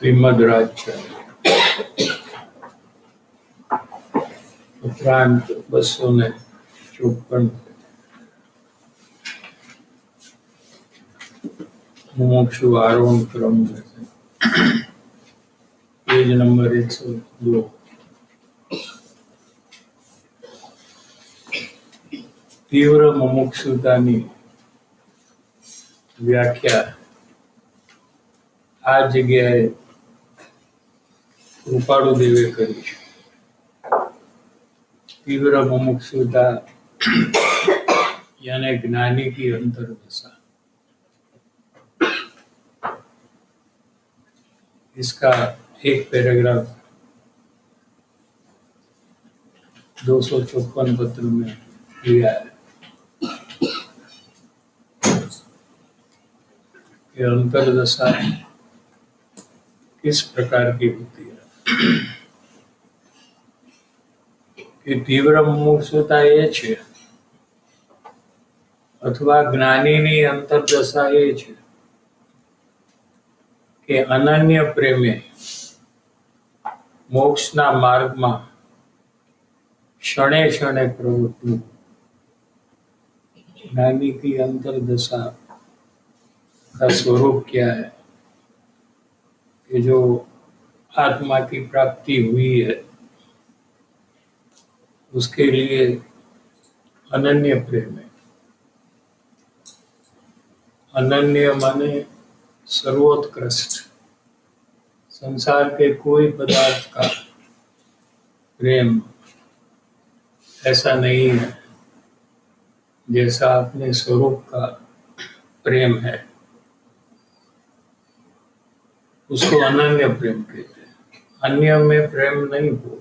श्रीमद् राजचंद्र उपरांत 254 मुमुक्षु आरोहण क्रम में से पेज नंबर 102 तीव्र मुमुक्षुतानी व्याख्या आ जग्याए कृपाळुदेवे करी छे। तीव्र मुमुक्षुता यानी ज्ञानी की अंतर्दशा। इसका एक पैराग्राफ 254 पत्र में लिया है कि अंतर्दशा किस प्रकार की होती है। कि तीव्र मुमुक्षुता ये छे अथवा ज्ञानीनी अंतर्दशा ये छे कि अनन्य प्रेमे मोक्षना मार्गमां क्षणे क्षणे प्रवृत्ति। ज्ञानी की अंतर्दशा का स्वरूप क्या है कि जो आत्मा की प्राप्ति हुई है उसके लिए अनन्य प्रेम है। अनन्य माने सर्वोत्कृष्ट। संसार के कोई पदार्थ का प्रेम ऐसा नहीं है जैसा अपने स्वरूप का प्रेम है। उसको अनन्य प्रेम कहते हैं। अन्य में प्रेम नहीं हो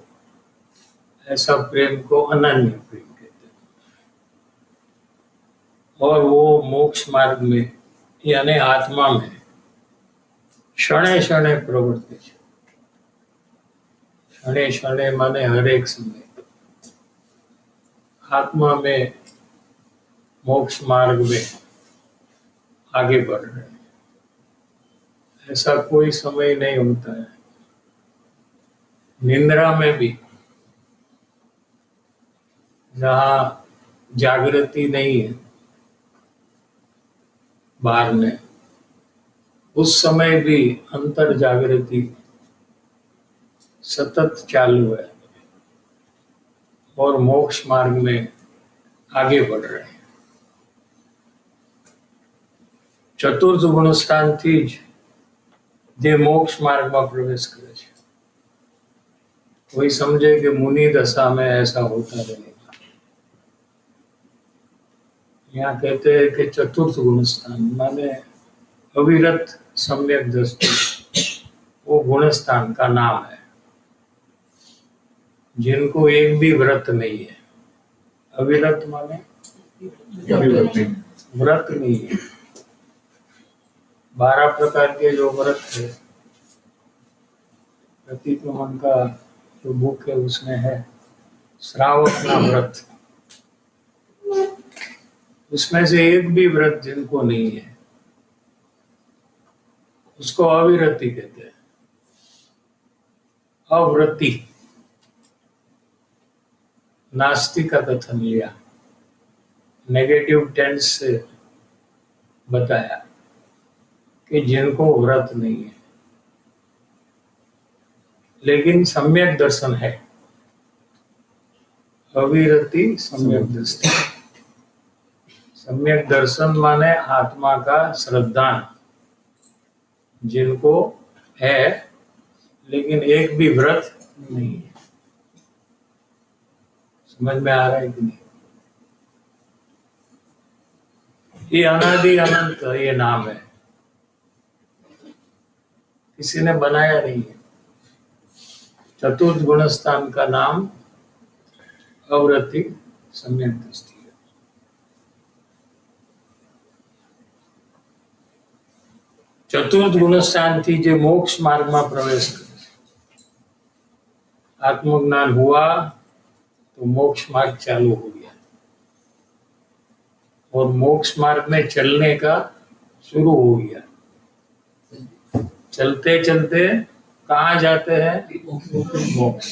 ऐसा प्रेम को अनन्य प्रेम कहते हैं। और वो मोक्ष मार्ग में यानी आत्मा में क्षणे क्षणे प्रवृत्ति है। क्षणे क्षणे माने हर एक समय आत्मा में मोक्ष मार्ग में आगे बढ़ रहे हैं। ऐसा कोई समय नहीं होता है। निंद्रा में भी जहाँ जागृति नहीं है बाहर में, उस समय भी अंतर जागृति सतत चालू है और मोक्ष मार्ग में आगे बढ़ रहे हैं। चतुर्थ गुणस्थान थी ज जे मोक्ष मार्ग में प्रवेश करे छे। कोई समझे कि मुनि दशा में ऐसा होता रहेगा। यहाँ कहते हैं कि चतुर्थ गुणस्थान माने अविरत सम्यक दृष्टि, वो गुणस्थान का नाम है जिनको एक भी व्रत नहीं है। अविरत माने व्रत नहीं है। 12 प्रकार के जो व्रत है, प्रतिक्रमण का जो बुक है उसमें है श्रावक ना व्रत। उसमें से एक भी व्रत जिनको नहीं है उसको अविरति कहते हैं। अव्रति नास्ति का कथन लिया, नेगेटिव टेंस से बताया कि जिनको व्रत नहीं है लेकिन सम्यक दर्शन है। अविरति सम्यक दर्शन। सम्यक दर्शन माने आत्मा का श्रद्धान जिनको है लेकिन एक भी व्रत नहीं है। समझ में आ रहा है कि नहीं? ये अनादि अनंत ये नाम है, किसी ने बनाया नहीं है। चतुर्थ गुणस्थान का नाम अवृत्ति सम्यक दृष्टि है। चतुर्थ गुणस्थान थी जे मोक्ष मार्ग में प्रवेश करे। आत्मज्ञान हुआ तो मोक्ष मार्ग चालू हो गया और मोक्ष मार्ग में चलने का शुरू हो गया। चलते चलते कहाँ जाते हैं? मोक्ष।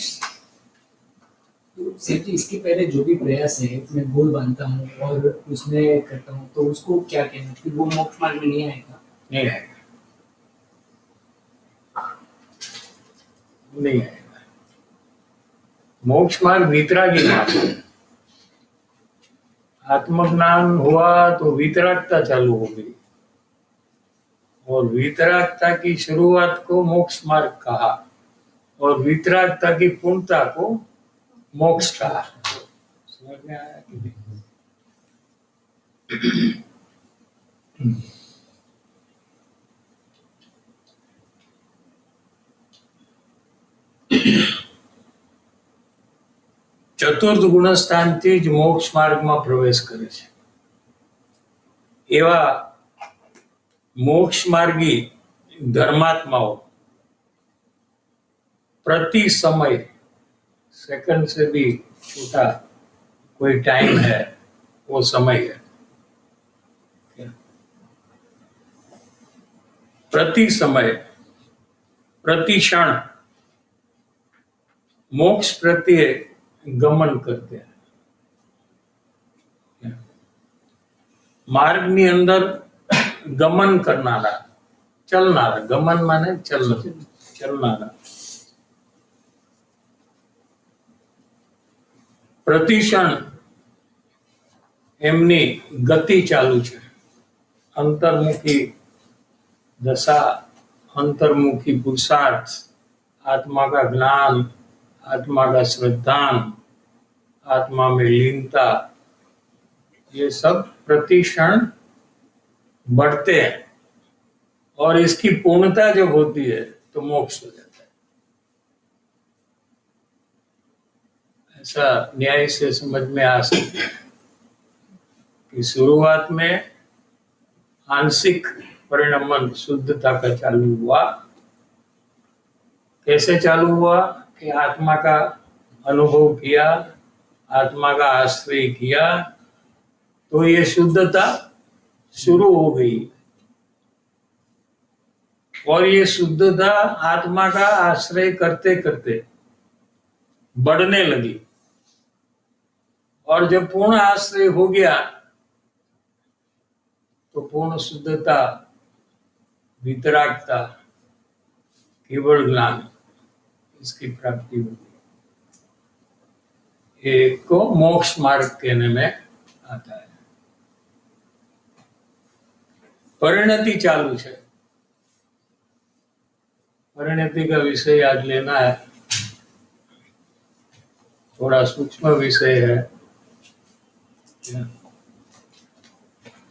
सेठ जी, इसके पहले जो भी प्रयास है, मैं गोल बांधता हूँ और उसमें करता हूँ, तो उसको क्या कहना कि वो मोक्ष मार्ग में नहीं आएगा? नहीं आएगा, नहीं आएगा। मोक्ष मार्ग वीतरागी मार्ग है। आत्मज्ञान हुआ तो वीतरागता चालू हो गई, और वीतरागता की शुरुआत को मोक्ष मार्ग कहा, और वीतरागता की पूर्णता को मोक्ष कहा। समझ में आया कि नहीं? ચતુર્થ ગુણસ્થાનથી જ મોક્ષ માર્ગમાં પ્રવેશ કરે છે. એવા મોક્ષ માર્ગી ધર્માત્માઓ प्रति समय, सेकंड से भी छोटा कोई टाइम है, वो समय है. प्रति समय, प्रति क्षण मोक्ष प्रत्ये गमन करते हैं. मार्गनी अंदर गमन करनारा, चलनारा, गमन माने चलनारा, प्रतिक्षण एमनी गति चालू है. अंतर्मुखी दशा, अंतर्मुखी पुरुषार्थ, आत्मा का ज्ञान, आत्मा का श्रद्धान, आत्मा में लीनता, ये सब प्रतिक्षण बढ़ते हैं, और इसकी पूर्णता जब होती है तो मोक्ष हो जाता है. ऐसा न्याय से समझ में आ सकता है कि शुरुआत में आंशिक परिणमन शुद्धता का चालू हुआ. कैसे चालू हुआ कि आत्मा का अनुभव किया, आत्मा का आश्रय किया, तो ये शुद्धता शुरू हो गई, और ये शुद्धता आत्मा का आश्रय करते करते बढ़ने लगी, और जब पूर्ण आश्रय हो गया तो पूर्ण शुद्धता, वितरागता, केवल ज्ञान, इसकी प्राप्ति होगी. एक को मोक्ष मार्ग कहने में आता है. परिणति चालू है. परिणति का विषय आज लेना है, थोड़ा सूक्ष्म विषय है.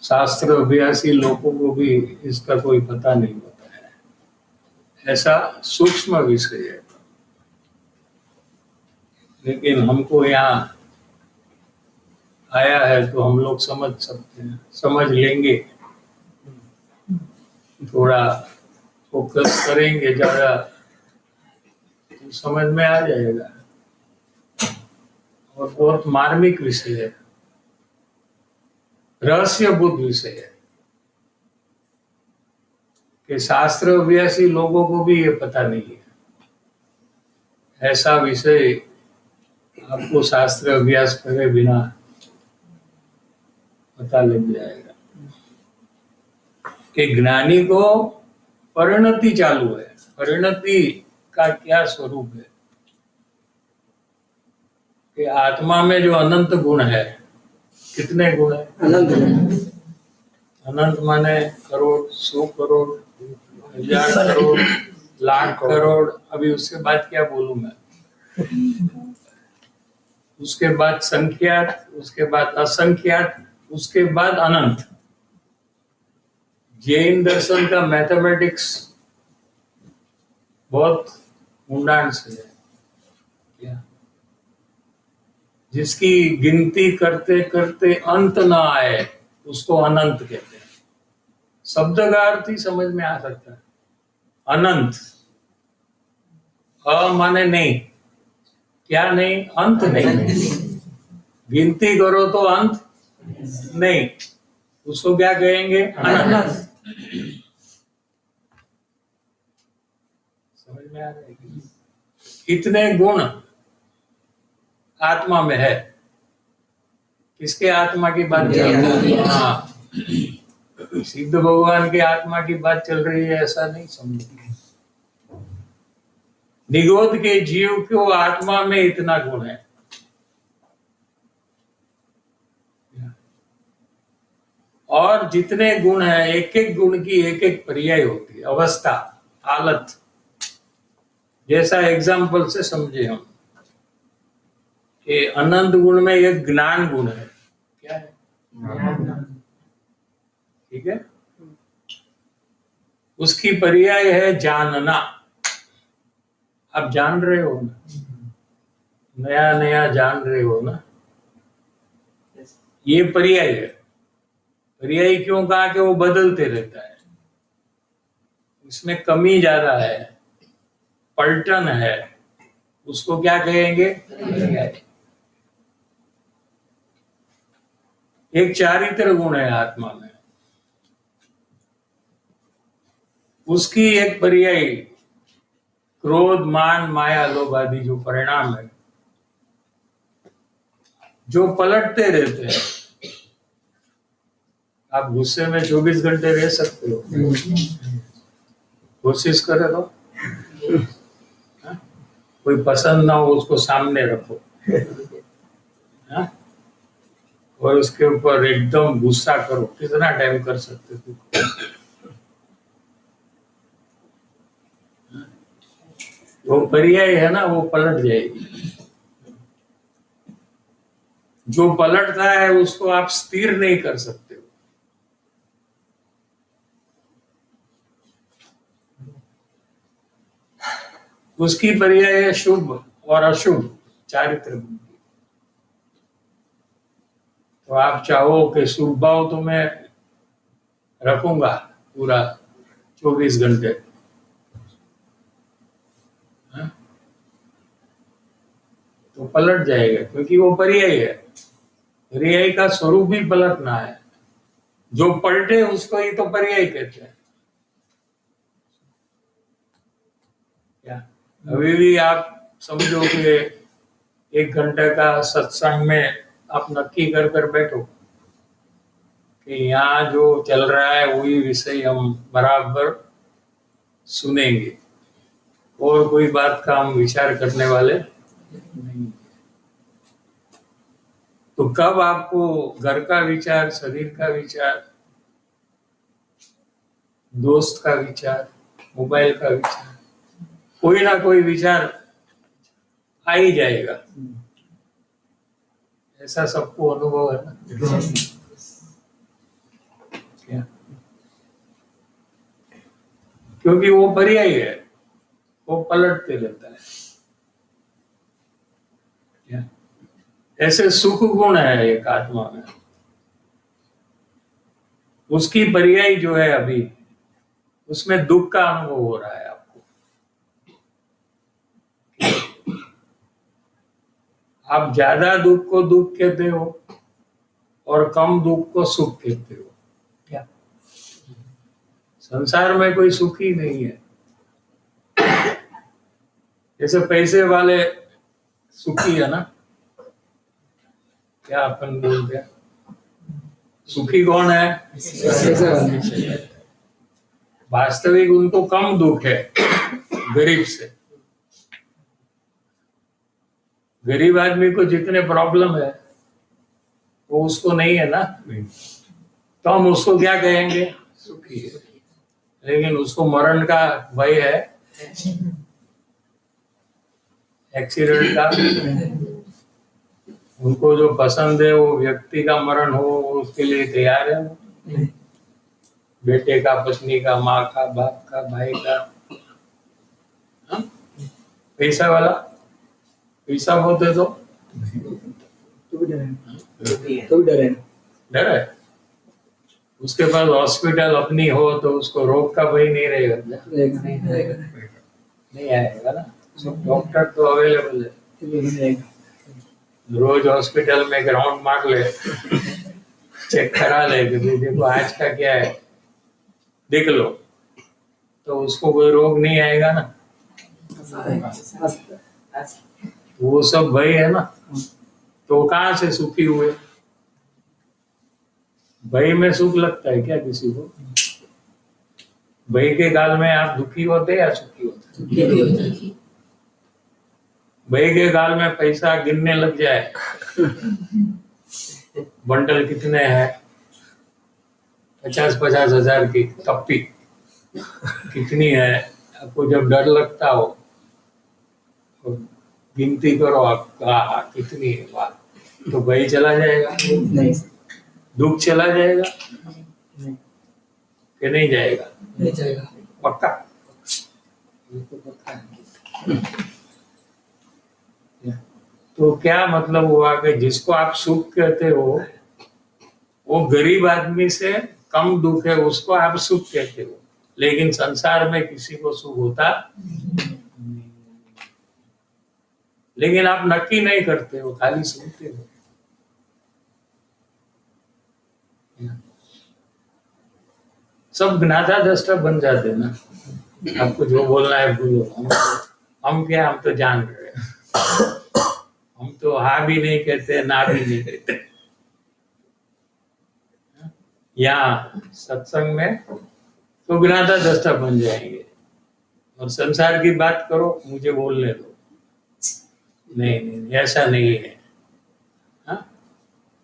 शास्त्र अभ्यासी लोगों को भी इसका कोई पता नहीं होता है, ऐसा सूक्ष्म विषय है. लेकिन हमको यहाँ आया है तो हम लोग समझ सकते हैं, समझ लेंगे. थोड़ा फोकस करेंगे ज्यादा तो समझ में आ जाएगा. और बहुत मार्मिक विषय है, रहस्यभूत विषय है, कि शास्त्र अभ्यासी लोगों को भी ये पता नहीं है. ऐसा विषय आपको शास्त्र अभ्यास करे बिना पता लग जाएगा कि ज्ञानी को परिणति चालू है. परिणति का क्या स्वरूप है कि आत्मा में जो अनंत गुण है, कितने गुण है? अनंत. अनंत माने करोड़, 100 करोड़, 1000 करोड़, लाख करोड़. अभी उसके बाद क्या बोलूं मैं? उसके बाद संख्यात, उसके बाद असंख्यात, उसके बाद अनंत. जैन दर्शन का मैथमेटिक्स बहुत ऊंडाण से है. क्या? जिसकी गिनती करते करते अंत ना आए उसको अनंत कहते हैं. शब्द का अर्थ ही समझ में आ सकता है. अनंत, अ माने नहीं, क्या नहीं? अंत नहीं. गिनती करो तो अंत नहीं, उसको क्या कहेंगे? अनंत. में आ रहा है कि नहीं? इतने गुण आत्मा में है। किसके आत्मा की बात चल रही है? हाँ, सिद्ध भगवान की आत्मा की बात चल रही है ऐसा नहीं समझिए। निगोद के जीव को आत्मा में इतना गुण है। और जितने गुण हैं, एक एक गुण की एक एक पर्याय होती है, अवस्था, हालत। जैसा एग्जाम्पल से समझे हम कि अनंत गुण में एक ज्ञान गुण है। क्या है? ठीक है। उसकी पर्याय है जानना। आप जान रहे हो ना, नया नया जान रहे हो ना, ये पर्याय है। पर्याय क्यों कहा कि वो बदलते रहता है, उसमें कमी ज्यादा है, पलटन है, उसको क्या कहेंगे? पर्याय। एक चारित्र गुण है आत्मा में, उसकी एक पर्याय क्रोध, मान, माया, लोभ आदि जो परिणाम है, जो पलटते रहते हैं। आप गुस्से में 24 घंटे रह सकते हो, कोशिश करे तो। हाँ? कोई पसंद ना हो उसको सामने रखो, हाँ? और उसके ऊपर एकदम गुस्सा करो, कितना टाइम कर सकते हो? वो पर्याय है ना, वो पलट जाएगी। जो पलटता है उसको आप स्थिर नहीं कर सकते हो। उसकी पर्याय है शुभ और अशुभ चारित्र गुण की। तो आप चाहो कि शुभ भाव तो मैं रखूंगा पूरा 24 घंटे, हाँ? तो पलट जाएगा, क्योंकि वो पर्याय है। पर्याय का स्वरूप ही पलटना है। जो पलटे उसको ही तो पर्याय कहते हैं। क्या अभी भी आप समझो कि 1 घंटे का सत्संग में आप नक्की कर कर बैठो कि यहाँ जो चल रहा है वही विषय हम बराबर सुनेंगे, और कोई बात का हम विचार करने वाले नहीं। तो कब आपको घर का विचार, शरीर का विचार, दोस्त का विचार, मोबाइल का विचार, कोई ना कोई विचार आ ही जाएगा। ऐसा सबको अनुभव है ना? क्या? क्योंकि वो पर्याय है, वो पलटते रहता है। क्या? ऐसे सुख गुण है एक आत्मा में, उसकी पर्याय जो है अभी, उसमें दुख का अनुभव हो रहा है आपको। आप ज्यादा दुख को दुख कहते हो और कम दुख को सुख कहते हो। क्या? संसार में कोई सुख ही नहीं है। जैसे पैसे वाले सुखी है ना, क्या अपन बोलते हैं? सुखी कौन है? वास्तविक उनको कम दुख है गरीब से। गरीब आदमी को जितने प्रॉब्लम है वो उसको नहीं है ना, तो हम उसको क्या कहेंगे? सुखी है। लेकिन उसको मरण का भय है, एक्सीडेंट का। उनको जो पसंद है वो व्यक्ति का मरण हो, वो उसके लिए तैयार है। बेटे का, पत्नी का, माँ का, बाप का, भाई का। हाँ? पैसा वाला, पैसा होते तो डर है। उसके पास हॉस्पिटल अपनी हो तो उसको रोग का भय नहीं रहेगा। नहीं आएगा ना, सब डॉक्टर तो अवेलेबल है। रोज हॉस्पिटल में ग्राउंड मार ले, चेक करा ले कि देखो आज का क्या है, देख लो, तो उसको कोई रोग नहीं आएगा ना। वो सब भय है ना, तो कहाँ से सुखी हुए? भय में सुख लगता है क्या किसी को? भय के काल में आप दुखी होते या सुखी होते? भय के काल में पैसा गिनने लग जाए, बंडल कितने हैं, 50-50 हजार की तप्पी कितनी है, आपको जब डर लगता हो तो गिनती करो, आप कितनी है बात, तो भय चला जाएगा, नहीं दुख चला जाएगा कि नहीं जाएगा? नहीं जाएगा। पक्का? तो क्या मतलब हुआ कि जिसको आप सुख कहते हो वो गरीब आदमी से कम दुख है, उसको आप सुख कहते हो, लेकिन संसार में किसी को सुख होता, लेकिन आप नक्की नहीं करते हो, खाली सुनते हो। सब ज्ञाता दृष्टा बन जाते ना, आपको जो बोलना है बोलो, हम क्या, हम तो जान रहे हैं, हम तो हाँ भी नहीं कहते, ना भी नहीं कहते। यहाँ सत्संग में तो ज्ञाता दृष्टा बन जाएंगे, और संसार की बात करो, मुझे बोलने दो, नहीं नहीं ऐसा नहीं है। हाँ?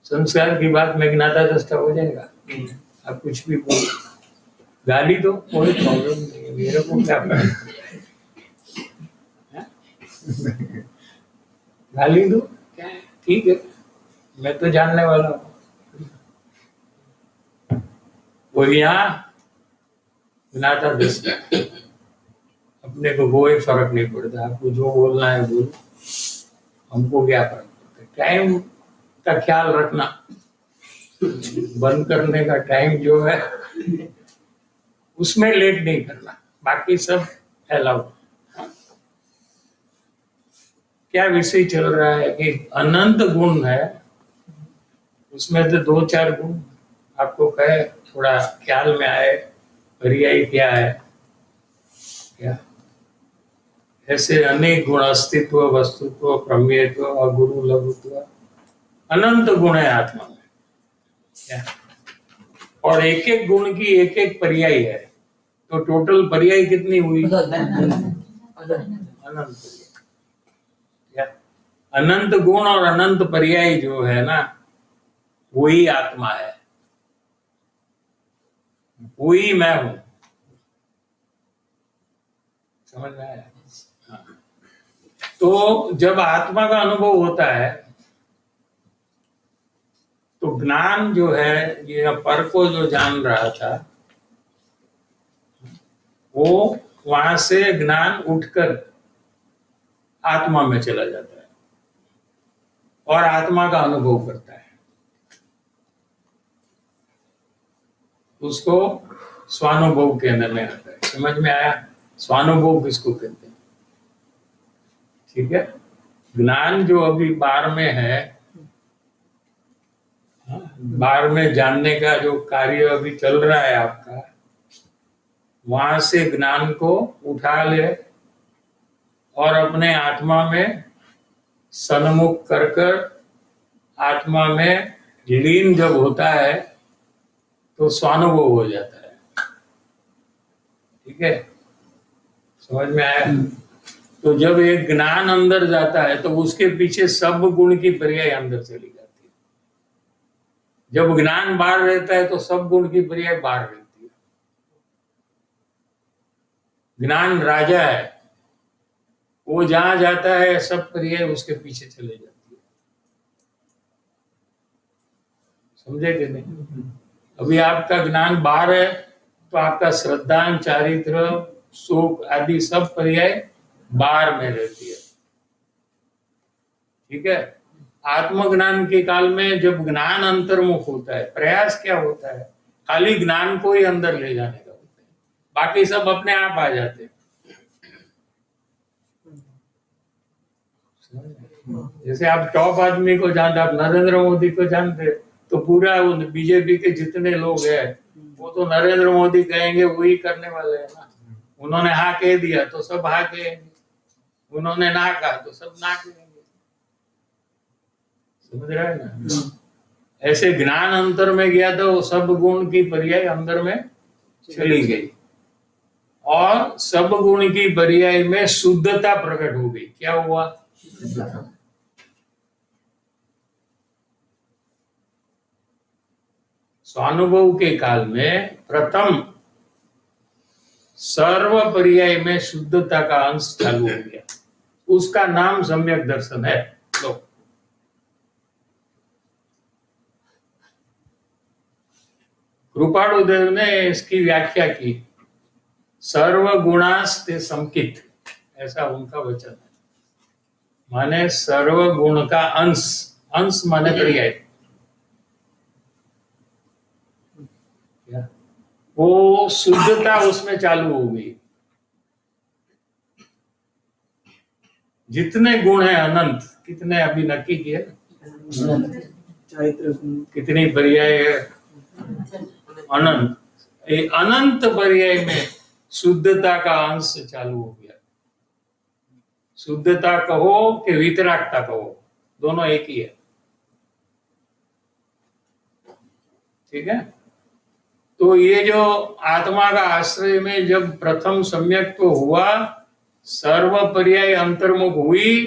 संसार की बात में ज्ञाता दृष्टा हो जाएगा, आप कुछ भी बोलो, गाली दो, कोई प्रॉब्लम नहीं है, मेरे को क्या फर्क? गाली दो, क्या है, ठीक है, मैं तो जानने वाला हूँ। और यहाँ ज्ञाता दृष्टा, अपने को कोई फर्क नहीं पड़ता, आपको जो बोलना है बोलो, हमको क्या फर्क पड़ता है। टाइम का ख्याल रखना, बंद करने का टाइम जो है उसमें लेट नहीं करना, बाकी सब अलाउड। क्या विषय चल रहा है कि अनंत गुण है, उसमें तो 2-4 गुण आपको कहे, थोड़ा ख्याल में आए, पर्याय क्या है, क्या ऐसे अनेक गुण, अस्तित्व, वस्तुत्व, प्रमेयत्व, अगुरु, लघुत्व, अनंत गुण है आत्मा में, क्या? और एक एक गुण की एक एक पर्याय है, तो टोटल पर्याय कितनी हुई? अनंत। क्या अनंत गुण और अनंत पर्याय जो है ना, वही आत्मा है, वही मैं हूं। समझ में आया? हाँ। तो जब आत्मा का अनुभव होता है तो ज्ञान जो है, ये पर को जो जान रहा था, वो वहां से ज्ञान उठकर आत्मा में चला जाता है और आत्मा का अनुभव करता है। उसको स्वानुभव कहने में आता है। समझ में आया? स्वानुभव किसको कहते हैं? ठीक है, ज्ञान जो अभी बाहर में है, बाहर में जानने का जो कार्य अभी चल रहा है आपका, वहां से ज्ञान को उठा ले और अपने आत्मा में सन्मुख कर कर आत्मा में लीन जब होता है तो स्वानुभव हो जाता है। ठीक है, समझ में आया? तो जब एक ज्ञान अंदर जाता है तो उसके पीछे सब गुण की पर्याय अंदर चली जाती है। जब ज्ञान बाहर रहता है तो सब गुण की पर्याय बाहर रहती है। ज्ञान राजा है, वो जहां जाता है सब पर्याय उसके पीछे चले जाती है। समझे कि नहीं? अभी आपका ज्ञान बाहर है तो आपका श्रद्धा, चारित्र, सुख आदि सब पर्याय बाहर में रहती है। ठीक है, आत्मज्ञान के काल में जब ज्ञान अंतर्मुख होता है, प्रयास क्या होता है? खाली ज्ञान को ही अंदर ले जाने का होता है, बाकी सब अपने आप आ जाते हैं। जैसे आप टॉप आदमी को जानते, आप नरेंद्र मोदी को जानते, तो पूरा बीजेपी के जितने लोग हैं वो तो नरेंद्र मोदी कहेंगे वही करने वाले हैं ना। उन्होंने हाँ कह दिया तो सब हाँ कहेंगे। उन्होंने ना कहा तो सब ना करेंगे। समझ रहे हैं ना? ऐसे ज्ञान अंतर में गया तो सब गुण की पर्याय अंदर में चली गई और सब गुण की पर्याय में शुद्धता प्रकट हो गई। क्या हुआ? स्वानुभव के काल में प्रथम सर्व पर्याय में शुद्धता का अंश चालू हो गया, उसका नाम सम्यक दर्शन है। लो, कृपाणुदेव ने इसकी व्याख्या की, सर्व गुणास्ते संकित, ऐसा उनका वचन है। माने सर्व गुण का अंश, अंश माने पर्याय। वो शुद्धता उसमें चालू हो गई। जितने गुण है अनंत, कितने अभी नक्की किए? कितनी पर्याय है? अनंत। ये अनंत पर्याय में शुद्धता का अंश चालू हो गया। शुद्धता कहो कि वितरागता कहो, दोनों एक ही है। ठीक है? तो ये जो आत्मा का आश्रय में जब प्रथम सम्यक तो हुआ, सर्व पर्याय अंतर्मुख हुई,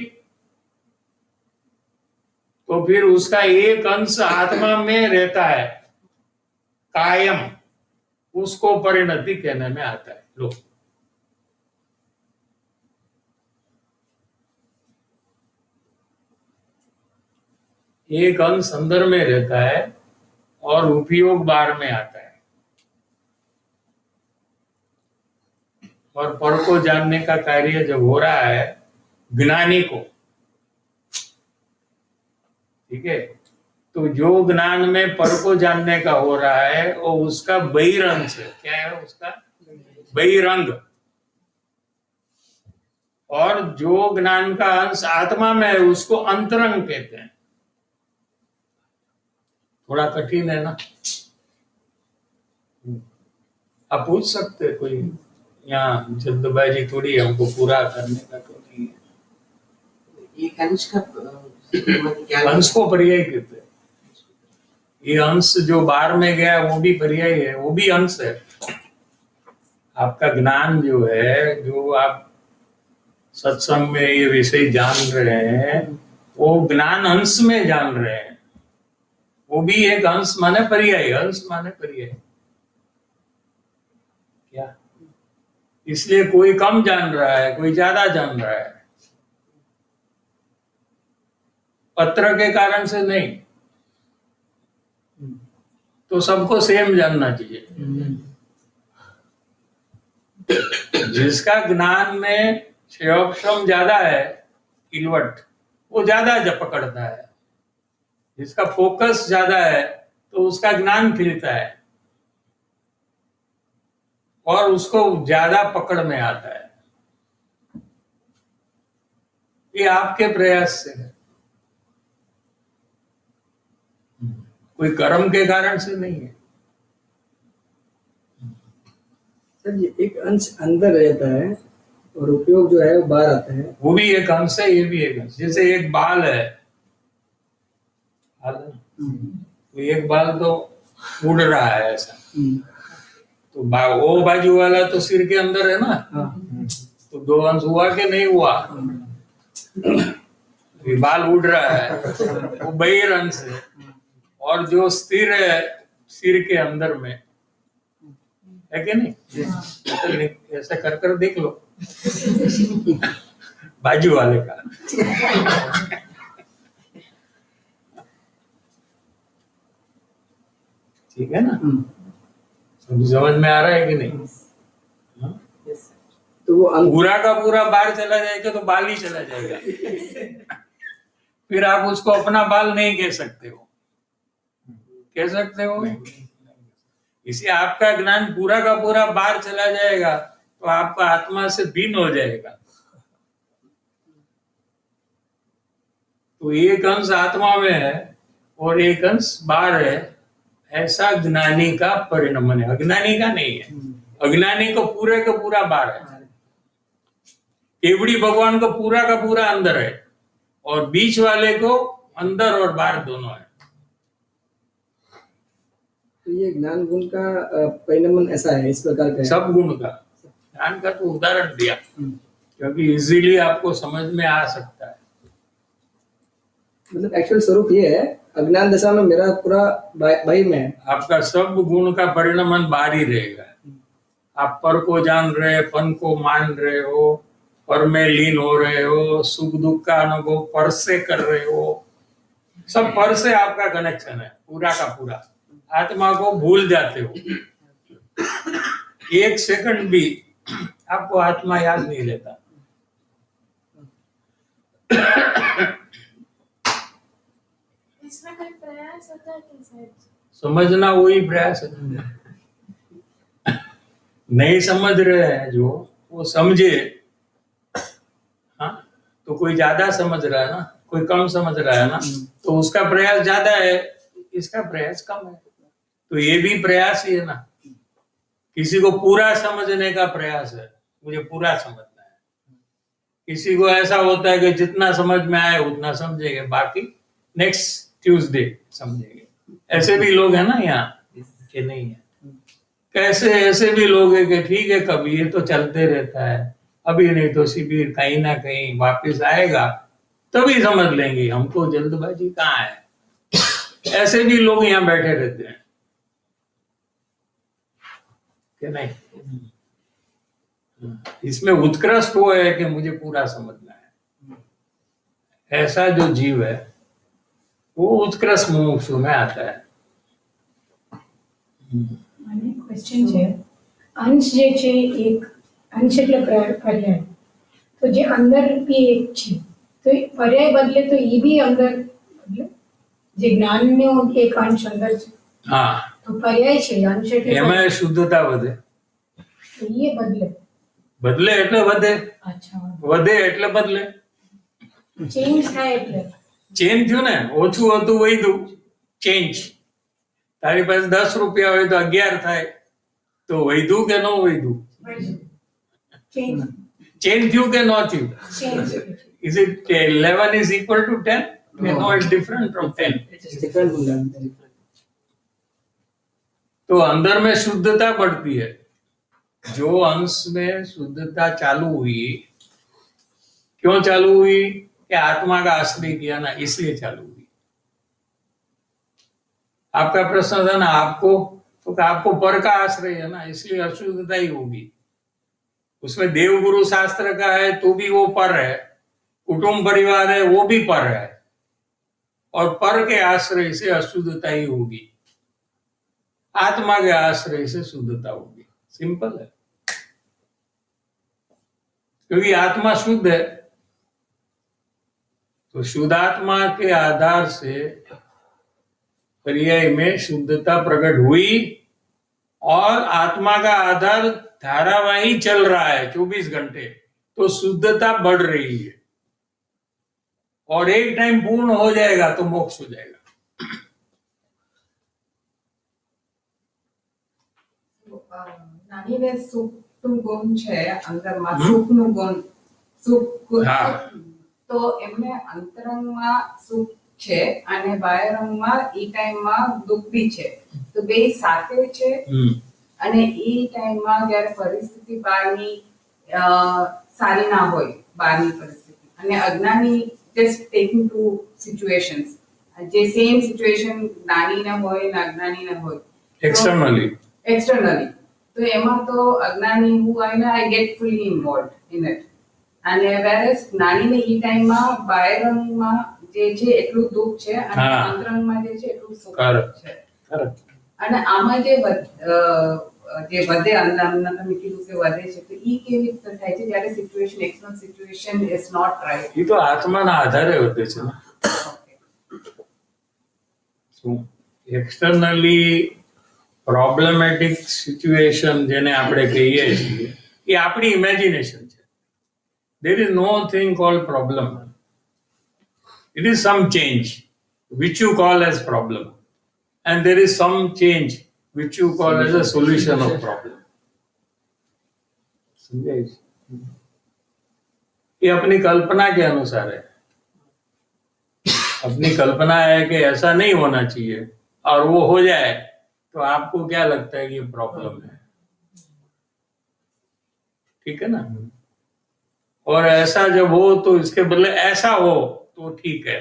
तो फिर उसका एक अंश आत्मा में रहता है कायम, उसको परिणति कहने में आता है। लो, एक अंश अंदर में रहता है और उपयोग बाहर में आता है। और पर को जानने का कार्य जब हो रहा है ज्ञानी को, ठीक है, तो जो ज्ञान में पर को जानने का हो रहा है वो उसका बहिरंश है। क्या है उसका? बहिरंग। और जो ज्ञान का अंश आत्मा में है उसको अंतरंग कहते हैं। थोड़ा कठिन है ना? आप पूछ सकते हैं, कोई यहाँ जल्दबाजी थोड़ी है, हमको पूरा करने का तो नहीं है। ये अंश का क्या? अंश को पर्याय कहते हैं। ये अंश जो बाहर में गया वो भी पर्याय है, वो भी अंश है। आपका ज्ञान जो है, जो आप सत्संग में ये विषय जान रहे हैं, वो ज्ञान अंश में जान रहे हैं, वो भी एक अंश माने पर्याय, अंश माने पर्याय। क्या? इसलिए कोई कम जान रहा है, कोई ज्यादा जान रहा है, पत्र के कारण से नहीं। तो सबको सेम जानना चाहिए। जिसका ज्ञान में क्षयोक्षम ज्यादा है, किलवट, वो ज्यादा जब पकड़ता है। जिसका फोकस ज्यादा है तो उसका ज्ञान खिलता है और उसको ज्यादा पकड़ में आता है। ये आपके प्रयास से है, कोई कर्म के कारण से नहीं है। सर ये एक अंश अंदर रहता है और उपयोग जो है वो बाहर आता है। वो भी एक अंश है, ये भी एक अंश। जैसे एक बाल है, तो एक बाल तो उड़ रहा है ऐसा, तो वो बाजू वाला तो सिर के अंदर है ना, तो दो अंश हुआ कि नहीं हुआ? ये बाल उड़ रहा है, वो बहिर अंश है। और जो स्थिर है सिर के अंदर में है कि नहीं? ऐसा कर कर देख लो बाजू वाले का। ठीक है ना? समझ में आ रहा है कि नहीं? तो वो पूरा का पूरा बाल चला जाएगा तो बाल ही चला जाएगा। फिर आप उसको अपना बाल नहीं कह सकते हो। कह सकते हो? इसे आपका ज्ञान पूरा का पूरा बाहर चला जाएगा तो आपका आत्मा से भिन्न हो जाएगा। तो एक अंश आत्मा में है और एक अंश बाहर है, ऐसा ज्ञानी का परिणमन है, अज्ञानी का नहीं है। अज्ञानी को पूरे का पूरा बाहर है, केवड़ी भगवान को पूरा का पूरा अंदर है और बीच वाले को अंदर और बाहर दोनों है। तो ये ज्ञान गुण का परिणमन ऐसा है, इस प्रकार का है। सब गुण का ज्ञान का तो उदाहरण दिया हम्म। क्योंकि इजीली आपको समझ में आ सकता है। मतलब एक्चुअल स्वरूप ये है, अज्ञान दशा में मेरा पूरा बाहर में है। आपका सब गुण का परिणमन बाहर ही रहेगा। आप पर को जान रहे, पन को मान रहे हो, पर में लीन हो रहे हो, सुख दुख का अनुभव पर से कर रहे हो, सब पर से आपका कनेक्शन है पूरा का पूरा। आत्मा को भूल जाते हो, एक सेकंड भी आपको आत्मा याद नहीं रहता। इसमें कोई प्रयास होता है कि शायद समझना वही प्रयास है। नहीं समझ रहे हैं जो, वो समझे। हाँ, तो कोई ज्यादा समझ रहा है ना, कोई कम समझ रहा है ना, तो उसका प्रयास ज्यादा है, इसका प्रयास कम है। तो ये भी प्रयास ही है ना। किसी को पूरा समझने का प्रयास है, मुझे पूरा समझना है। किसी को ऐसा होता है कि जितना समझ में आए उतना समझेंगे, बाकी नेक्स्ट ट्यूसडे समझेंगे। ऐसे भी लोग हैं ना यहाँ कि नहीं है? कैसे ऐसे भी लोग हैं कि ठीक है कभी ये तो चलते रहता है, अभी नहीं तो शिविर कहीं ना कहीं वापस आएगा तभी समझ लेंगे, हमको जल्दबाजी कहाँ है। ऐसे भी लोग यहाँ बैठे रहते हैं कि नहीं? इसमें उत्कृष्ट वो है कि मुझे पूरा समझना है। ऐसा जो जीव है वो उत्कृष्ट मुमुक्षु में आता है। મને ક્વેશ્ચન છે અંશ જે છે એક અંશ એટલે પર્યાય તો જે અંદર બી એક છે તો એ પર્યાય બદલે તો એ બી અંદર બદલે જે જ્ઞાનનો એક અંશ અંદર છે हाँ, તો પર્યાય છે અંશ એટલે એમાં શુદ્ધતા વધે। તો એ બદલે બદલે એટલે વધે, અચ્છા વધે એટલે બદલે। ચેન્જ થાય એટલે ચેન્જ થયું ને, ઓછું હતું વધ્યું, ચેન્જ। તારી પાસે 10 રૂપિયા હોય તો 11 થાય, તો વધ્યું કે ન વધ્યું? ચેન્જ ચેન્જ થયું કે ન થયું? Change Is it 11 is equal to 10? No, it's different from 10. Different गुण ज्ञान। तो अंदर में शुद्धता बढ़ती है। जो अंश में शुद्धता चालू हुई, क्यों चालू हुई? कि आत्मा का आश्रय किया ना, इसलिए चालू हुई। आपका प्रश्न था ना, आपको तो आपको पर का आश्रय है ना, इसलिए अशुद्धता ही होगी। उसमें देवगुरु शास्त्र का है तो भी वो पर है, कुटुंब परिवार है वो भी पर है, और पर के आश्रय से अशुद्धता ही होगी, आत्मा के आश्रय से शुद्धता होगी। सिंपल है, क्योंकि आत्मा शुद्ध है। तो शुद्धात्मा के आधार से पर्याय में शुद्धता प्रकट हुई, और आत्मा का आधार धारावाही चल रहा है 24 घंटे, तो शुद्धता बढ़ रही है, और एक टाइम पूर्ण हो जाएगा तो मोक्ष हो जाएगा। નાનીને સુખનું ગુણ છે અંદરમાં, સુખનું ગુણ, સુખ હા। તો એમને અંતરંગમાં સુખ છે અને બાહ્યરંગમાં ઈ ટાઈમમાં દુઃખ બી છે, તો બે સાથે છે। અને ઈ ટાઈમમાં જ્યારે પરિસ્થિતિ બહારની સારી ના હોય, બહારની પરિસ્થિતિ, અને અજ્ઞાની just taking two situations, જે સેમ સિચ્યુએશન જ્ઞાનીને હોય ને અજ્ઞાનીને હોય Externally. externally, તો એમાં તો અજ્ઞાની હું આવીને I get fully involved in it, અને whereas જ્ઞાનીને ઈ ટાઈમમાં બાહ્યરંગમાં જે છે એટલું દુઃખ છે અને હા। અંતરંગમાં જે છે એટલું સુખ Correct. છે। Correct. અને આમાં જે વધે અંદર તમે કીધું કે વધે છે, તો ઈ કેવી રીતે થાય છે જ્યારે situation external situation is not right? ये तो आत्माना आधारे होते छे ना। एक्सटर्नली प्रॉब्लमेटिक सिचुएशन जेने આપણે કહીએ છીએ એ આપણી ઇમેજિનેશન છે। there is no thing called problem, it is some change which you call as problem, and there is some change which you call as a solution of problem. समझाइए? ये अपनी कल्पना के अनुसार है। अपनी कल्पना है कि ऐसा नहीं होना चाहिए और वो हो जाए तो आपको क्या लगता है कि ये प्रॉब्लम है, ठीक है ना। और ऐसा जब हो तो इसके बदले ऐसा हो तो ठीक है,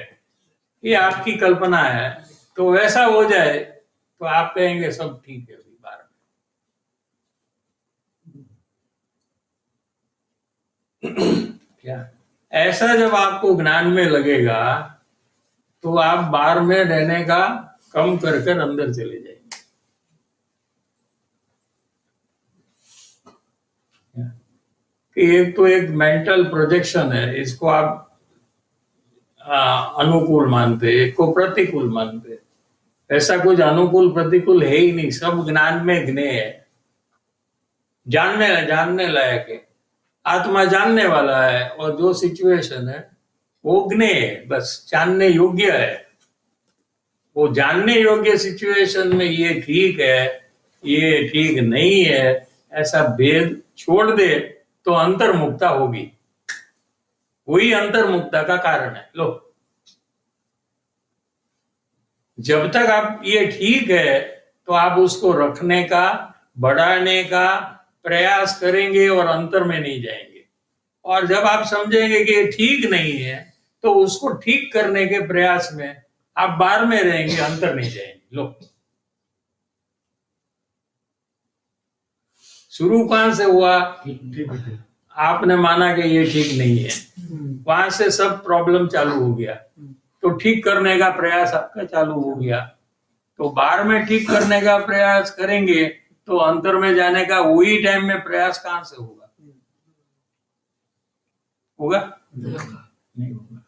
ये आपकी कल्पना है। तो वैसा हो जाए तो आप कहेंगे सब ठीक है अभी बार में। क्या ऐसा जब आपको ज्ञान में लगेगा तो आप बाहर में रहने का कम कर कर अंदर चले जाएंगे। एक तो एक मेंटल प्रोजेक्शन है, इसको आप अनुकूल मानते, एक को प्रतिकूल मानते। ऐसा कुछ अनुकूल प्रतिकूल है ही नहीं, सब ज्ञान में ज्ञेय है, जानने लायक है। आत्मा जानने वाला है और जो सिचुएशन है वो ज्ञेय है, बस जानने योग्य है। वो जानने योग्य सिचुएशन में ये ठीक है ये ठीक नहीं है ऐसा भेद छोड़ दे तो अंतर्मुक्ता होगी। वही अंतर्मुक्ता का कारण है। लो, जब तक आप ये ठीक है तो आप उसको रखने का बढ़ाने का प्रयास करेंगे और अंतर में नहीं जाएंगे। और जब आप समझेंगे कि ये ठीक नहीं है तो उसको ठीक करने के प्रयास में आप बाहर में रहेंगे, अंतर नहीं जाएंगे। लो, शुरू कहां से हुआ? आपने माना कि ये ठीक नहीं है, वहां से सब प्रॉब्लम चालू हो गया। तो ठीक करने का प्रयास आपका चालू हो गया। तो बाहर में ठीक करने का प्रयास करेंगे तो अंतर में जाने का वही टाइम में प्रयास कहां से होगा? होगा? नहीं होगा।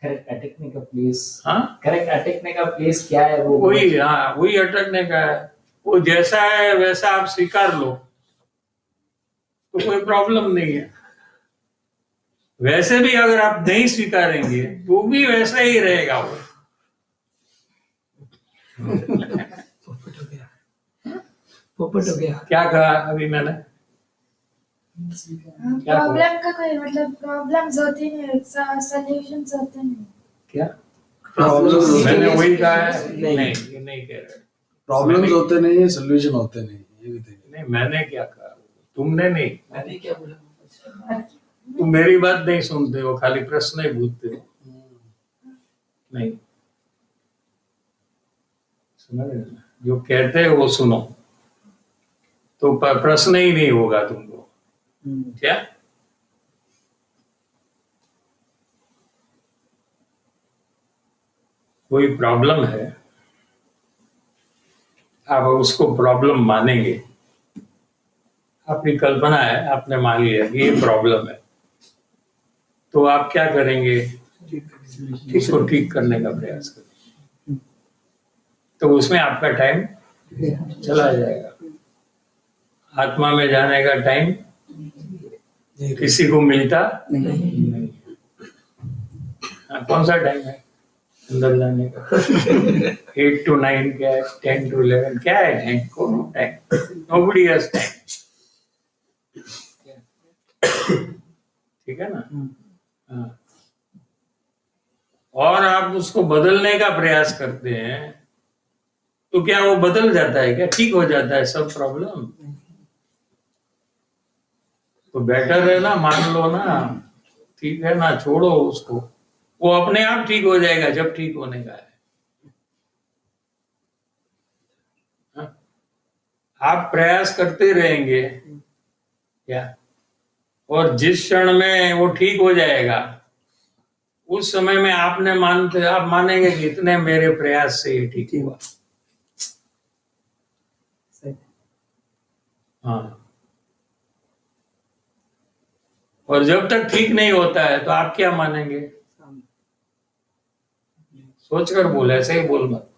करेक्ट अटकने का प्लेस, हाँ, करेक्ट अटकने का प्लेस क्या है वो? वही, हाँ, वही अटकने का है। वो जैसा है वैसा आप स्वीकार लो तो कोई प्रॉब्लम नहीं है। वैसे भी अगर आप नहीं स्वीकारेंगे तो भी वैसा ही रहेगा वो। पोपट हो गया। क्या कहा अभी मैंने? क्या प्रॉब्लम का कोई मतलब प्रॉब्लम्स होती नहीं, सॉल्यूशंस होते नहीं। क्या प्रॉब्लम्स मैंने वही कहा है? नहीं। नहीं, ये नहीं कह रहे। प्रॉब्लम्स होते नहीं है, सोल्यूशन होते नहीं है, ये भी देखिए। नहीं, मैंने क्या कहा? तुमने नहीं। मैंने क्या बोला? तुम मेरी बात नहीं सुनते हो, खाली प्रश्न ही पूछते हो। नहीं, समझ रहे हो? जो कहते हो वो सुनो तो प्रश्न ही नहीं होगा तुमको। क्या कोई प्रॉब्लम है, आप उसको प्रॉब्लम मानेंगे। आपकी कल्पना है, आपने मान लिया कि ये प्रॉब्लम है, तो आप क्या करेंगे? इसको ठीक करने का प्रयास करेंगे। तो उसमें आपका टाइम चला जाएगा। आत्मा में जाने का टाइम किसी को मिलता नहीं। कौन सा टाइम है अंदर जाने का? 8 to 9 क्या है? 10 to 11 क्या है टाइम? कौन टाइम? Nobody has time. ठीक है ना? हाँ। और आप उसको बदलने का प्रयास करते हैं तो क्या वो बदल जाता है? क्या ठीक हो जाता है सब प्रॉब्लम? तो बेटर है ना, मान लो ना, ठीक है ना, छोड़ो उसको, वो अपने आप ठीक हो जाएगा जब ठीक होने का है। हाँ? आप प्रयास करते रहेंगे क्या? और जिस क्षण में वो ठीक हो जाएगा उस समय में आप मानेंगे कि इतने मेरे प्रयास से ये ठीक हुआ। हाँ, और जब तक ठीक नहीं होता है तो आप क्या मानेंगे? सोचकर बोल, ऐसे ही बोल मत।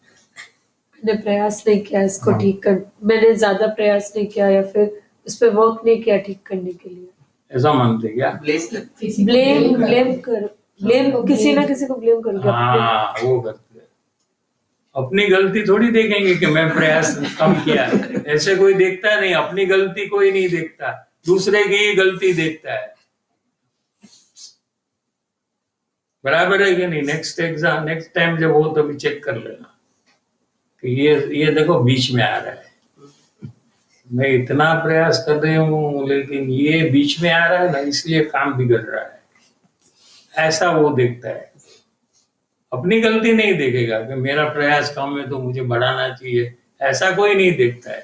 मैंने प्रयास नहीं किया इसको हाँ। ठीक कर, मैंने ज्यादा प्रयास नहीं किया या फिर उस पर वर्क नहीं किया ठीक करने के लिए। ऐसा मानते क्या? ब्लेम किसी ना किसी को ब्लेम करोगे। हाँ, वो करते हैं। अपनी गलती थोड़ी देखेंगे कि मैं प्रयास कम किया। ऐसे कोई देखता नहीं, अपनी गलती कोई नहीं देखता, दूसरे की ही गलती देखता है। बराबर है कि नहीं? नेक्स्ट एग्जाम, नेक्स्ट टाइम जब हो तभी चेक कर लेना कि ये देखो बीच में आ रहा है, मैं इतना प्रयास कर रही हूँ लेकिन ये बीच में आ रहा है ना, इसलिए काम बिगड़ रहा है। ऐसा वो देखता है, अपनी गलती नहीं देखेगा कि मेरा प्रयास कम है तो मुझे बढ़ाना चाहिए, ऐसा कोई नहीं देखता है।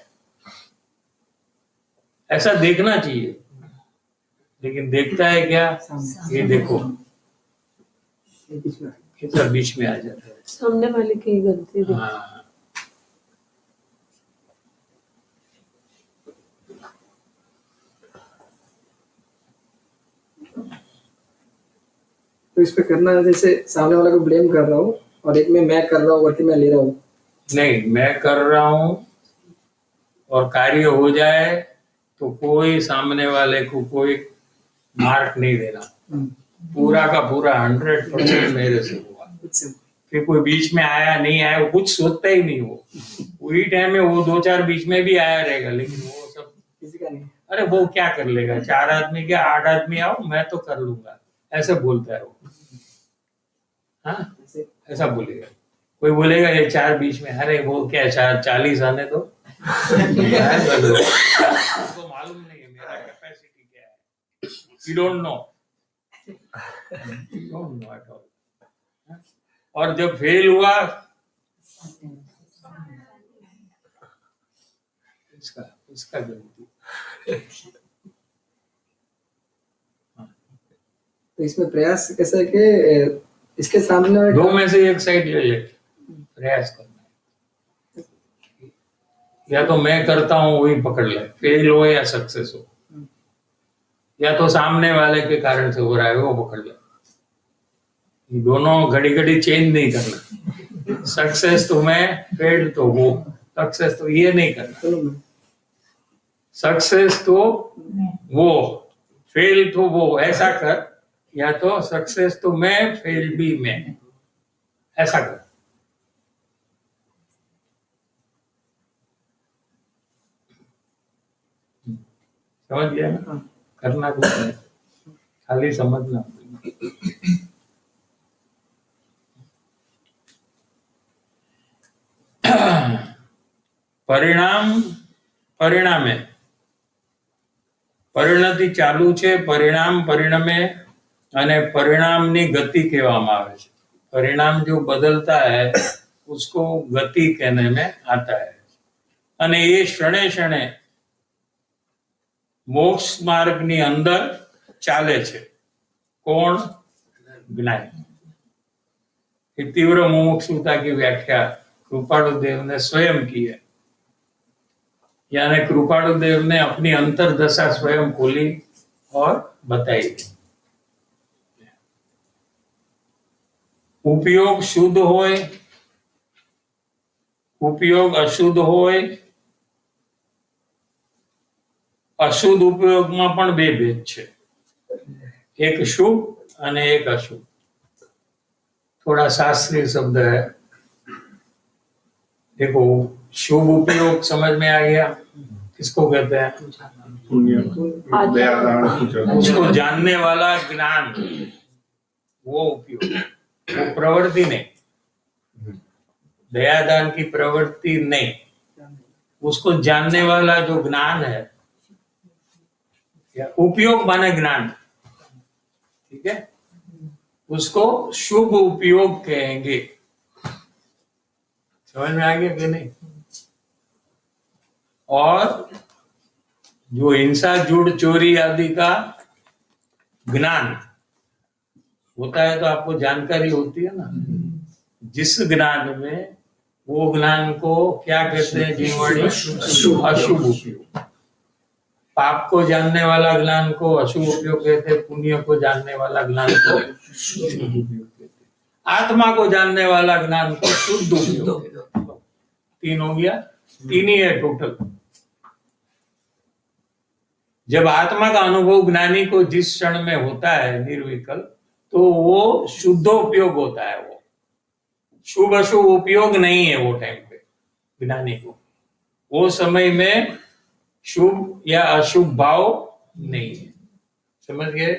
ऐसा देखना चाहिए, लेकिन देखता है क्या? ये देखो ये बीच में कितना बीच में आ जाता है। सामने वाले की गलती दिख- हाँ, तो इस पे करना है, जैसे सामने वाला को ब्लेम कर रहा हूँ और एक में मैं कर रहा हूँ, गलती मैं ले रहा हूँ। नहीं, मैं कर रहा हूँ और कार्य हो जाए तो कोई सामने वाले को कोई मार्क नहीं देना, पूरा का पूरा 100% मेरे से हुआ। फिर कोई बीच में आया नहीं आया वो कुछ सोचता ही नहीं, वो वही टाइम में वो 2-4 बीच में भी आया रहेगा, लेकिन वो सब किसी का नहीं। अरे वो क्या कर लेगा, 4 आदमी क्या 8 आदमी आओ मैं तो कर लूंगा, ऐसे बोलता है वो। हाँ, ऐसा बोलेगा। कोई बोलेगा ये 4 बीच में, अरे वो क्या 40 आने दो, उसको मालूम नहीं है मेरा कैपेसिटी क्या है। You don't know. You don't know at all. और जब फेल हुआ इसका गलती। तो इसमें प्रयास कैसा है कि इसके सामने दो में से एक साइड ले ले, प्रयास करना है। या तो मैं करता हूँ वही पकड़ ले, फेल हो या सक्सेस हो, या तो सामने वाले के कारण से हो रहा है वो पकड़ ले। दोनों घड़ी घड़ी चेंज नहीं करना, सक्सेस तो मैं, फेल तो वो, सक्सेस तो ये नहीं करना, सक्सेस तो वो, फेल तो वो, ऐसा कर। या तो सक्सेस तो मैं, फेल भी मैं, ऐसा कर। समझ गया ना? करना कुछ नहीं, खाली समझना। પરિણામે પરિણતિ ચાલુ છે, પરિણામ પરિણમે અને પરિणामની गति કહેવામાં આવે છે। परिणाम जो बदलता है उसको गति कहने में आता है। અને એ ક્ષણે ક્ષણે મોક્ષ માર્ગની અંદર ચાલે છે। કોણ? જ્ઞાની। ये तीव्र मुमुक्षुता की व्याख्या कृपाणु देव ने स्वयं की है, यानी कृपाणु देव ने अपनी अंतरदशा स्वयं खोली और बताई। उपयोग शुद्ध होय, उपयोग अशुद्ध होय, अशुद्ध उपयोग में पण बे भेद छे, एक शुभ और एक अशुभ। थोड़ा शास्त्रीय शब्द है, देखो शुभ उपयोग समझ में आ गया, किसको कहते हैं? उसको जानने वाला ज्ञान, वो उपयोग, वो प्रवृत्ति नहीं, दयादान की प्रवृत्ति नहीं, उसको जानने वाला जो ज्ञान है, या उपयोग माने ज्ञान, ठीक है, उसको शुभ उपयोग कहेंगे। समझ में आ गया कि नहीं? और जो हिंसा, जुड़, चोरी आदि का ज्ञान होता है तो आपको जानकारी होती है ना, जिस ज्ञान में, वो ज्ञान को क्या कहते हैं? जीवनी अशुभ उपयोग। पाप को जानने वाला ज्ञान को अशुभ उपयोग कहते हैं, पुण्य को जानने वाला ज्ञान को शुभ उपयोग कहते हैं, आत्मा को जानने वाला ज्ञान को शुद्ध उपयोग। 3 हो गया, 3 ही है टोटल। जब आत्मा का अनुभव ज्ञानी को जिस क्षण में होता है निर्विकल्प, तो वो शुद्ध उपयोग होता है। वो शुभ अशुभ उपयोग नहीं है वो टाइम पे ज्ञानी को, वो समय में शुभ या अशुभ भाव नहीं है। समझ गए?